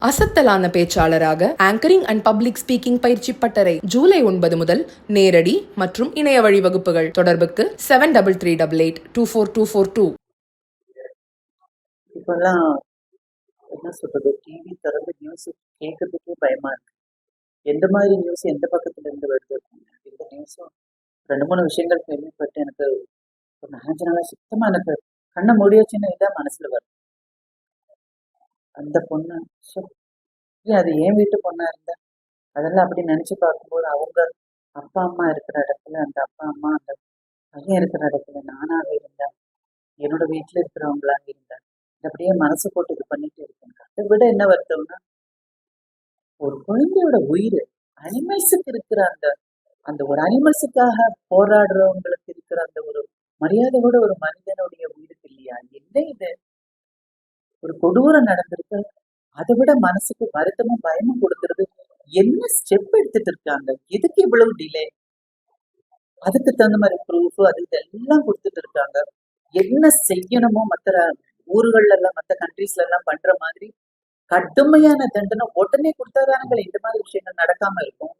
அசத்தலான பேச்சாளராக anchoring and public speaking பயிற்சி பட்டறை ஜூலை 9 முதல் நேரடி மற்றும் இணைய வழி வகுப்புகள். தொடர்புக்கு 7338824242. இப்பெல்லாம் என்ன சொல்றது, டிவி திறந்து நியூஸ் கேட்கறதுக்கே பயமா இருக்கு. எந்த மாதிரி நியூஸ் எந்த பக்கத்துல இருந்து வருது அப்படின்னு. இந்த நியூஸும் 2-3 விஷயங்கள் கேள்விப்பட்டு எனக்கு ஒரு 4 நாளா சுத்தமா எனக்கு கண்ணை மூடியாச்சுன்னா இதான் மனசுல வரும். அந்த பொண்ணு அது என் வீட்டு பொண்ணா இருந்தா அதெல்லாம் அப்படி நினைச்சு பார்க்கும்போது அவங்க அப்பா அம்மா இருக்கிற இடத்துல, அந்த அப்பா அம்மா அந்த பையன் இருக்கிற இடத்துல நானாக இருந்தேன், என்னோட வீட்டுல இருக்கிறவங்களாக இருந்தேன், அப்படியே மனசு போட்டு இது பண்ணிட்டு இருக்கேன். அதை விட என்ன வருத்தம்னா, ஒரு குழந்தையோட உயிர், அனிமல்ஸுக்கு இருக்கிற அந்த அந்த ஒரு அனிமல்ஸுக்காக போராடுறவங்களுக்கு இருக்கிற அந்த ஒரு மரியாதை கூட ஒரு மனிதனுடைய உயிருக்கு இல்லையா? என்ன இது ஒரு கொடூரம் நடந்திருக்கு. அதை விட மனசுக்கு வருத்தமும் பயமும் கொடுக்கறது. என்ன ஸ்டெப் எடுத்துட்டு இருக்காங்க? எதுக்கு இவ்வளவு டிலே? அதுக்கு தகுந்த மாதிரி ப்ரூஃப் அது இதெல்லாம் கொடுத்துட்டு இருக்காங்க. என்ன செய்யணுமோ மற்ற ஊர்கள்ல எல்லாம் மற்ற கண்ட்ரீஸ்ல எல்லாம் பண்ற மாதிரி கடுமையான தண்டனை உடனே கொடுத்தாதானங்கள் இந்த மாதிரி விஷயங்கள் நடக்காம இருக்கும்.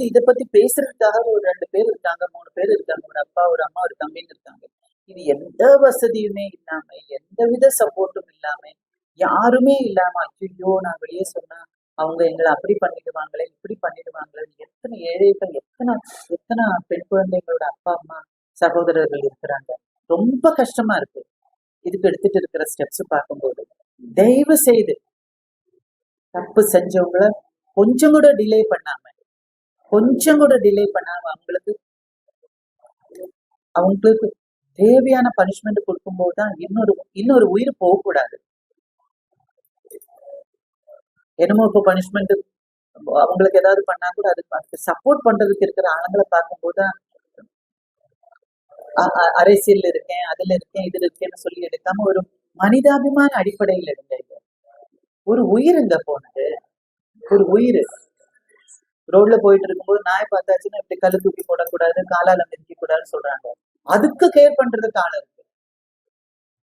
இதை பத்தி பேசுறதுக்காக ஒரு 2 பேர் இருக்காங்க, 3 பேர் இருக்காங்க, ஒரு அப்பா ஒரு அம்மா ஒரு தம்பின்னு இருக்காங்க. இது எந்த வசதியுமே இல்லாம, எந்தவித சப்போர்ட்டும் இல்லாம, யாருமே இல்லாம, ஐயோ நான் வெளியே சொன்னா அவங்க எங்களை அப்படி பண்ணிடுவாங்களே இப்படி பண்ணிடுவாங்களே, எத்தனை ஏழைகள், எத்தனை எத்தனை பெண் குழந்தைங்களோட அப்பா அம்மா சகோதரர்கள் இருக்கிறாங்க. ரொம்ப கஷ்டமா இருக்கு இதுக்கு எடுத்துட்டு இருக்கிற ஸ்டெப்ஸ் பார்க்கும்போது. தயவு செய்து தப்பு செஞ்சவங்கள கொஞ்சம் கூட டிலே பண்ணாம அவங்களுக்கு தேவையான பனிஷ்மெண்ட் கொடுக்கும்போது தான் இன்னொரு உயிர் போகக்கூடாது. என்னமோ இப்போ பனிஷ்மெண்ட் அவங்களுக்கு ஏதாவது பண்ணா கூட அதுக்கு சப்போர்ட் பண்றதுக்கு இருக்கிற ஆளுங்களை பார்க்கும்போது அரசியல் இருக்கேன், அதுல இருக்கேன், இதுல இருக்கேன்னு சொல்லி எடுக்காம ஒரு மனிதாபிமான அடிப்படையில் இருந்தது. ஒரு உயிர் இங்க போனது, ஒரு உயிர் ரோட்ல போயிட்டு இருக்கும்போது நாய் பார்த்தாச்சுன்னா இப்படி கல்லு தூக்கி போடக்கூடாது, காலால மிதிக்க கூடாதுன்னு சொல்றாங்க. அதுக்கு கேர் பண்றதுக்கு ஆள் இருக்கு.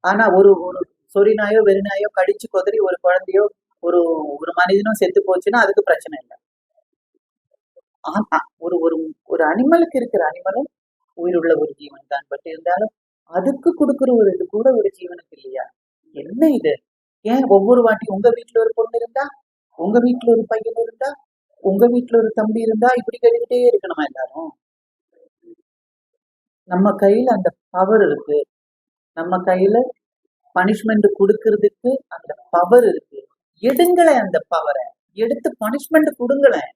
ஆனா ஒரு ஒரு சொறி நாயோ வெறி நாயோ கடிச்சு கொதறி ஒரு குழந்தையோ ஒரு ஒரு மனிதனும் செத்து போச்சுன்னா அதுக்கு பிரச்சனை இல்லை. ஒரு ஒரு ஒரு அனிமலுக்கு இருக்கிற அனிமலும் உயிருள்ள ஒரு ஜீவன் தான். பட் இருந்தாலும் அதுக்கு கொடுக்குற ஒரு இது கூட ஒரு ஜீவனுக்கு இல்லையா? என்ன இது? ஏன் ஒவ்வொரு வாட்டி உங்க வீட்டுல ஒரு பொண்ணு இருந்தா, உங்க வீட்டுல ஒரு பையன் இருந்தா, உங்க வீட்டுல ஒரு தம்பி இருந்தா இப்படி கேட்டுக்கிட்டே இருக்கணுமா எல்லாரும்? நம்ம கையில அந்த பவர் இருக்கு, நம்ம கையில பனிஷ்மெண்ட் கொடுக்கறதுக்கு அந்த பவர் இருக்கு. எடுங்களேன், அந்த பவரை எடுத்து பனிஷ்மெண்ட் கொடுங்களேன்.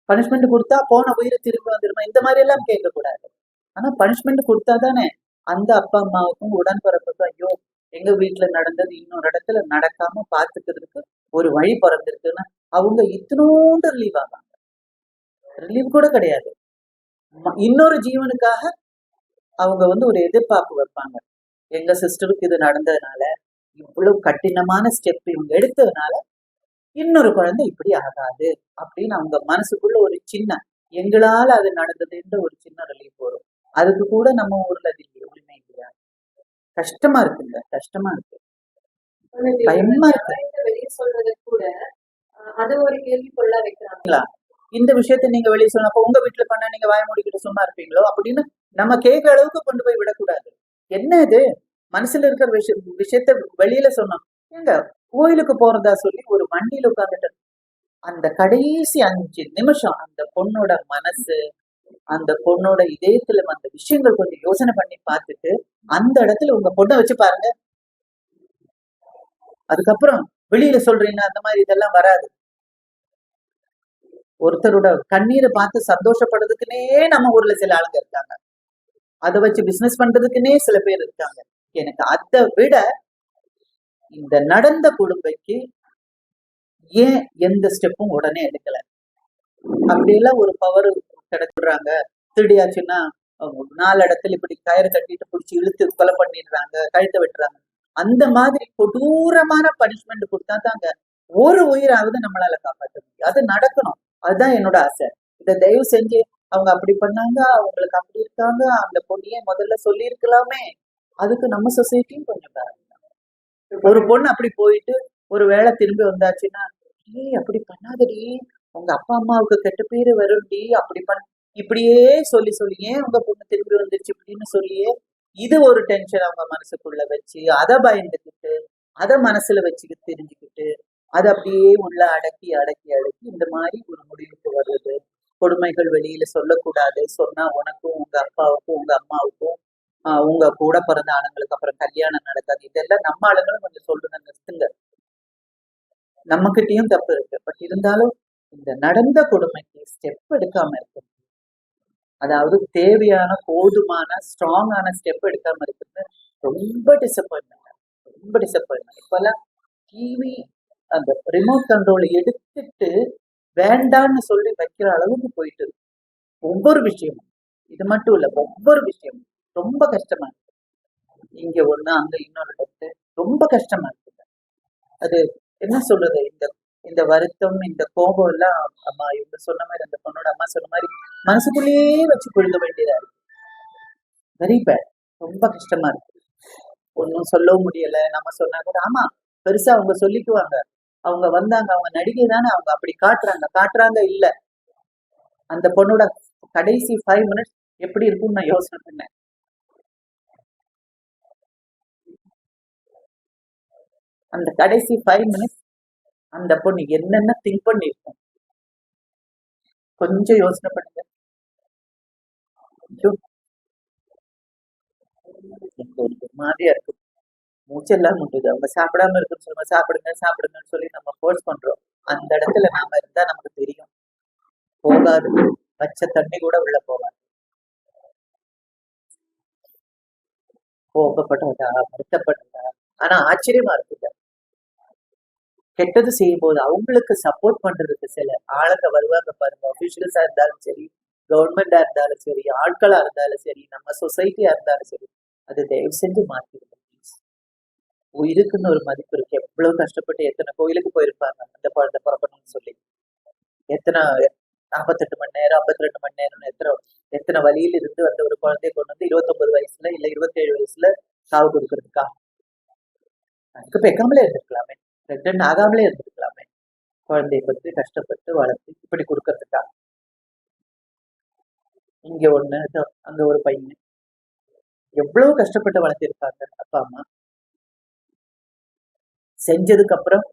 பனிஷ்மெண்ட் கொடுத்தா போன உயிரை திரும்பி வந்துருமா இந்த மாதிரி எல்லாம் கேட்கக்கூடாது. ஆனா பனிஷ்மெண்ட் கொடுத்தாதானே அந்த அப்பா அம்மாவுக்கும் உடன்பிறப்புக்கும் ஐயோ எங்க வீட்டுல நடந்தது இன்னொரு இடத்துல நடக்காம பாத்துக்கிறதுக்கு ஒரு வழி பிறந்திருக்குன்னா அவங்க இத்தனோண்டு ரிலீவ் ஆவாங்க. ரிலீவ் கூட கிடையாது, இன்னொரு ஜீவனுக்காக அவங்க ஒரு எதிர்பார்ப்பு வைப்பாங்க. எங்க சிஸ்டருக்கு இது நடந்ததுனால, இவ்வளவு கடினமான ஸ்டெப் இவங்க எடுத்ததுனால இன்னொரு குழந்தை இப்படி ஆகாது அப்படின்னு அவங்க மனசுக்குள்ள ஒரு சின்ன, எங்களால அது நடந்ததுன்ற ஒரு சின்ன ரிலீஃப் வரும். அதுக்கு கூட நம்ம ஊர்ல உரிமை இல்லையா? கஷ்டமா இருக்குங்க, கஷ்டமா இருக்கு, பயமா இருக்கு. இந்த விஷயத்த நீங்க வெளியே சொன்ன அப்ப உங்க வீட்டுல பண்ணா நீங்க வாய மூடிக்கிட்டு சும்மா இருப்பீங்களோ அப்படின்னு நம்ம கேட்கிற அளவுக்கு கொண்டு போய் விடக்கூடாது. என்ன இது மனசுல இருக்கிற விஷயத்த வெளியில சொன்னோம். எங்க கோயிலுக்கு போறதா சொல்லி ஒரு வண்டியில உட்கார்ந்துட்டு அந்த கடைசி 5 நிமிஷம் அந்த பொண்ணோட மனசு, அந்த பொண்ணோட இதயத்துல அந்த விஷயங்கள் கொஞ்சம் யோசனை பண்ணி பார்த்துட்டு அந்த இடத்துல உங்க பொண்ணை வச்சு பாருங்க. அதுக்கப்புறம் வெளியில சொல்றீங்க அந்த மாதிரி இதெல்லாம் வராது. ஒருத்தரோட கண்ணீரை பார்த்து சந்தோஷப்படுறதுக்குன்னே நம்ம ஊர்ல சில ஆளுங்க இருக்காங்க, அதை வச்சு பிசினஸ் பண்றதுக்குன்னே சில பேர் இருக்காங்க. எனக்கு அதை விட இந்த நடந்த கொடுமைக்கு ஏன் எந்த ஸ்டெப்பும் உடனே எடுக்கல? அப்படியெல்லாம் ஒரு பவர் கிடைச்சிடுறாங்க. திருடியாச்சுன்னா 4 இடத்துல இப்படி கயிறு கட்டிட்டு பிடிச்சி இழுத்து கொலை பண்ணிடுறாங்க, கழுத்தை வெட்டுறாங்க. அந்த மாதிரி கொடூரமான பனிஷ்மெண்ட் கொடுத்தா தாங்க ஒரு உயிராவது நம்மளால காப்பாற்ற முடியும். அது நடக்கணும், அதுதான் என்னோட ஆசை. இதை தயவு செஞ்சு அவங்க அப்படி பண்ணாங்க, அவங்களுக்கு அப்படி இருக்காங்க, அந்த பொண்ணையே முதல்ல சொல்லி இருக்கலாமே. அதுக்கு நம்ம சொசைட்டியும் கொஞ்சம் பாருங்க. ஒரு பொண்ணு அப்படி போயிட்டு ஒரு வேளை திரும்பி வந்தாச்சுன்னா, ஏய் அப்படி பண்ணாதடி, உங்க அப்பா அம்மாவுக்கு கெட்ட பேரு வரும்டி, அப்படி இப்படியே சொல்லி சொல்லியே உங்க பொண்ணு திரும்பி வந்துருச்சு இப்படின்னு சொல்லியே இது ஒரு டென்ஷன் அவங்க மனசுக்குள்ள வச்சு அதை பயந்துக்கிட்டு அதை மனசுல வச்சுக்கிட்டு தெரிஞ்சுக்கிட்டு அதை அப்படியே உள்ள அடக்கி அடக்கி அடக்கி இந்த மாதிரி ஒரு முடிவுக்கு வருது. கொடுமைகள் வெளியில சொல்லக்கூடாது, சொன்னா உனக்கும் உங்க அப்பாவுக்கும் உங்க அம்மாவுக்கும் உங்க கூட பிறந்த ஆளுங்களுக்கு அப்புறம் கல்யாணம் நடக்காது. இதெல்லாம் நம்ம ஆளுங்களும் கொஞ்சம் சொல்லுங்க, நிறுத்துங்க. நம்ம கிட்டயும் தப்பு இருக்கு. பட் இருந்தாலும் இந்த நடந்த கொடுமைக்கு ஸ்டெப் எடுக்காம இருக்கு, அதாவது தேவையான போதுமான ஸ்ட்ராங்கான ஸ்டெப் எடுக்காம இருக்கிறது ரொம்ப டிசப்பாயின்மெண்ட், ரொம்ப டிசப்பாயின்மெண்ட். இப்பெல்லாம் டிவி அந்த ரிமோட் கண்ட்ரோலை எடுத்துட்டு வேண்டான்னு சொல்லி வைக்கிற அளவுக்கு போயிட்டு இருக்கு ஒவ்வொரு விஷயமும். இது மட்டும் இல்ல, ஒவ்வொரு விஷயமும் ரொம்ப கஷ்டமா இருக்கு. இங்க ஒண்ணு அங்க இன்னொரு டெஸ்ட், ரொம்ப கஷ்டமா இருக்கு. அது என்ன சொல்றது, இந்த இந்த வருத்தம் இந்த கோபம் எல்லாம் அம்மா இவங்க சொன்ன மாதிரி, அந்த பொண்ணோட அம்மா சொன்ன மாதிரி மனசுக்குள்ளேயே வச்சு கொழுக வேண்டியதா இருக்கு. வெரி பேட், ரொம்ப கஷ்டமா இருக்கு. ஒன்னும் சொல்லவும் முடியல. நம்ம சொன்னா கூட ஆமா பெருசா அவங்க சொல்லிக்குவாங்க, அவங்க வந்தாங்க, அவங்க நடிகை தானே, அவங்க அப்படி காட்டுறாங்க இல்ல. அந்த பொண்ணோட கடைசி 5 மினிட்ஸ் எப்படி இருக்கும்னு நான் யோசனை பண்ணேன். அந்த கடைசி 5 மினிட்ஸ் அந்த பொண்ணு என்னென்ன திங்க் பண்ணிருக்கும் கொஞ்சம் யோசனை பண்ணுங்க. ஒரு மாதிரியா இருக்கு, மூச்செல்லாம் முட்டுது. அவங்க சாப்பிடாம இருக்குன்னு சொல்லுவோம், சாப்பிடுங்க சாப்பிடுங்கன்னு சொல்லி நம்ம ஃபோர்ஸ் பண்றோம். அந்த இடத்துல நாம இருந்தா நமக்கு தெரியும், போகாது, பச்சை தண்ணி கூட உள்ள போகாது. கோபப்படுறதா, வருத்தப்படுறதா. ஆனா ஆச்சரியமா இருக்குல்ல, கெட்டது செய்யும் போது அவங்களுக்கு சப்போர்ட் பண்றதுக்கு சில ஆளுங்க வருவாங்க பாருங்க. அபிஷியல்ஸா இருந்தாலும் சரி, கவர்மெண்டா இருந்தாலும் சரி, ஆட்களா இருந்தாலும் சரி, நம்ம சொசைட்டியா இருந்தாலும் சரி, அது தயவு செஞ்சு மாத்திடுங்க ப்ளீஸ். உயிருக்குன்னு ஒரு மதிப்பு இருக்கு. எவ்வளவு கஷ்டப்பட்டு எத்தனை கோயிலுக்கு போயிருப்பாங்க அந்த குழந்தை பிறக்கணும்னு சொல்லி, எத்தனை 48 மணி நேரம் 52 மணி நேரம் எத்தனை வழியில இருந்து வந்த ஒரு குழந்தைய கொண்டு வந்து 29 வயசுல இல்ல 27 வயசுல சாவு கொடுக்கறதுக்கா? அதுக்கு பெக்காமலே இருந்திருக்கலாமே, பிரெக்னென்ட் ஆகாமலே இருந்திருக்கலாமே, குழந்தைய பத்தி கஷ்டப்பட்டு வளர்த்து இப்படி கொடுக்கறதுக்கா? இங்க ஒண்ணு அங்க ஒரு பையன், எவ்வளவு கஷ்டப்பட்டு வளர்த்திருப்பாங்க அப்பா அம்மா. செஞ்சதுக்கு அப்புறம்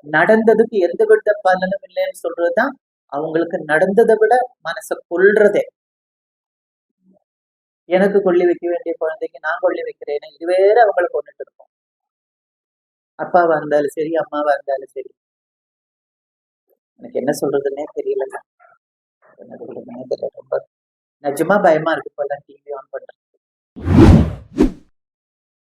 நடந்ததுக்கு எந்த விட பலனும் இல்லைன்னு சொல்றதுதான் அவங்களுக்கு நடந்ததை விட மனசை கொள்றதே. எனக்கு கொல்லி வைக்க வேண்டிய குழந்தைக்கு நான் கொல்லி வைக்கிறேன்னு இது வேற அவங்களை கொண்டுட்டு இருக்கோம். அப்பாவா இருந்தாலும் சரி, அம்மாவா இருந்தாலும் சரி. எனக்கு என்ன சொல்றதுன்னே தெரியலங்க, என்ன சொல்றதுன்னே தெரியல. ரொம்ப நிஜமா பயமா இருக்கு இப்பெல்லாம் டிவி ஆன் பண்றேன்.